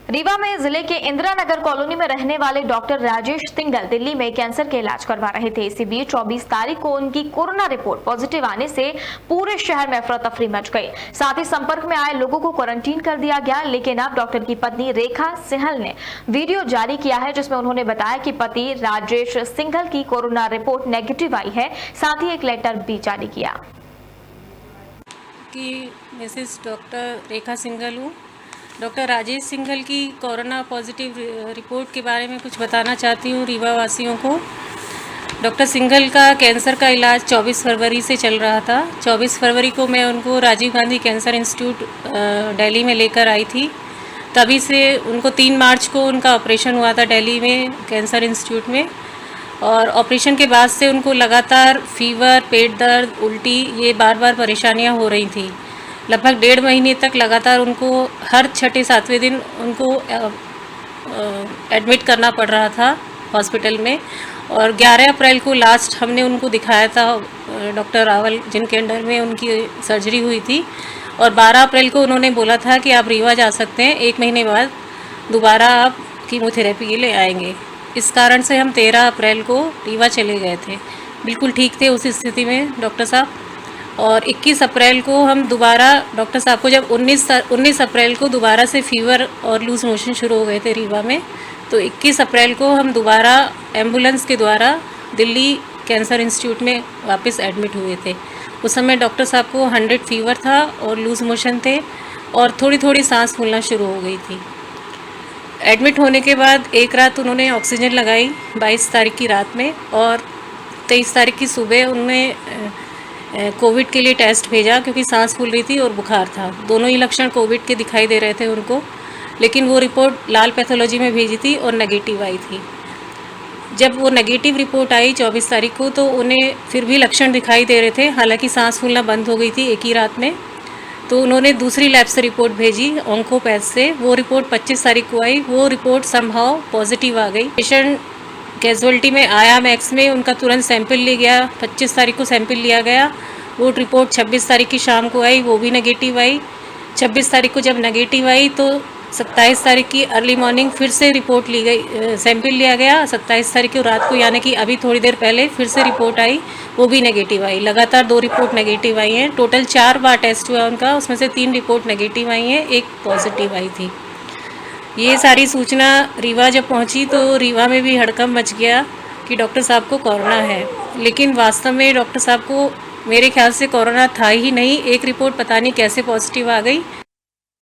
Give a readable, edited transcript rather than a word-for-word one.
रीवा में जिले के इंदिरा नगर कॉलोनी में रहने वाले डॉक्टर राजेश सिंघल दिल्ली में कैंसर के इलाज करवा रहे थे। इसी बीच 24 तारीख को उनकी कोरोना रिपोर्ट पॉजिटिव आने से पूरे शहर में अफरा तफरी मच गई। साथ ही संपर्क में आए लोगों को क्वारंटीन कर दिया गया। लेकिन अब डॉक्टर की पत्नी रेखा सिंघल ने वीडियो जारी किया है, जिसमें उन्होंने बताया कि पति राजेश सिंघल की कोरोना रिपोर्ट नेगेटिव आई है। साथ ही एक लेटर भी जारी किया कि मिसेस डॉक्टर रेखा सिंघल हूँ। डॉक्टर राजेश सिंघल की कोरोना पॉजिटिव रिपोर्ट के बारे में कुछ बताना चाहती हूँ रीवा वासियों को। डॉक्टर सिंघल का कैंसर का इलाज 24 फरवरी से चल रहा था। 24 फरवरी को मैं उनको राजीव गांधी कैंसर इंस्टीट्यूट दिल्ली में लेकर आई थी। तभी से उनको 3 मार्च को उनका ऑपरेशन हुआ था दिल्ली में कैंसर इंस्टीट्यूट में। और ऑपरेशन के बाद से उनको लगातार फीवर, पेट दर्द, उल्टी ये बार परेशानियां हो रही थी। लगभग 1.5 महीने तक लगातार उनको हर 6-7वें दिन उनको एडमिट करना पड़ रहा था हॉस्पिटल में। और 11 अप्रैल को लास्ट हमने उनको दिखाया था डॉक्टर रावल, जिनके अंडर में उनकी सर्जरी हुई थी। और 12 अप्रैल को उन्होंने बोला था कि आप रीवा जा सकते हैं, 1 महीने बाद दोबारा आप कीमोथेरेपी के लिए आएंगे। इस कारण से हम 13 अप्रैल को रीवा चले गए थे। बिल्कुल ठीक थे उस स्थिति में डॉक्टर साहब। और 21 अप्रैल को हम दोबारा डॉक्टर साहब को, जब 19 अप्रैल को दोबारा से फीवर और लूज मोशन शुरू हो गए थे रीवा में, तो 21 अप्रैल को हम दोबारा एम्बुलेंस के द्वारा दिल्ली कैंसर इंस्टीट्यूट में वापस एडमिट हुए थे। उस समय डॉक्टर साहब को 100 फीवर था और लूज मोशन थे और थोड़ी सांस फूलना शुरू हो गई थी। एडमिट होने के बाद एक रात उन्होंने ऑक्सीजन लगाई 22 तारीख की रात में, और 23 तारीख की सुबह उन्होंने कोविड के लिए टेस्ट भेजा, क्योंकि सांस फूल रही थी और बुखार था। दोनों ही लक्षण कोविड के दिखाई दे रहे थे उनको। लेकिन वो रिपोर्ट लाल पैथोलॉजी में भेजी थी और नेगेटिव आई थी। जब वो नेगेटिव रिपोर्ट आई 24 तारीख को, तो उन्हें फिर भी लक्षण दिखाई दे रहे थे, हालांकि सांस फूलना बंद हो गई थी एक ही रात में। तो उन्होंने दूसरी लैब से रिपोर्ट भेजी ऑन्कोपैथ से। वो रिपोर्ट 25 तारीख को आई। वो रिपोर्ट समहाउ पॉजिटिव आ गई। पेशेंट कैजुअलिटी में आया मैक्स में, उनका तुरंत सैंपल लिया गया। 25 तारीख को सैंपल लिया गया। वो रिपोर्ट 26 तारीख की शाम को आई, वो भी नेगेटिव आई। 26 तारीख को जब नेगेटिव आई तो 27 तारीख की अर्ली मॉर्निंग फिर से रिपोर्ट ली गई, सैंपल लिया गया। 27 तारीख को रात को, यानी कि अभी थोड़ी देर पहले फिर से रिपोर्ट आई, वो भी नेगेटिव आई। लगातार 2 रिपोर्ट नेगेटिव आई हैं। टोटल 4 बार टेस्ट हुआ उनका, उसमें से 3 रिपोर्ट नेगेटिव आई हैं, 1 पॉजिटिव आई थी। ये सारी सूचना रीवा जब पहुंची तो रीवा में भी हड़कंप मच गया कि डॉक्टर साहब को कोरोना है। लेकिन वास्तव में डॉक्टर साहब को मेरे ख्याल से कोरोना था ही नहीं। एक रिपोर्ट पता नहीं कैसे पॉजिटिव आ गई।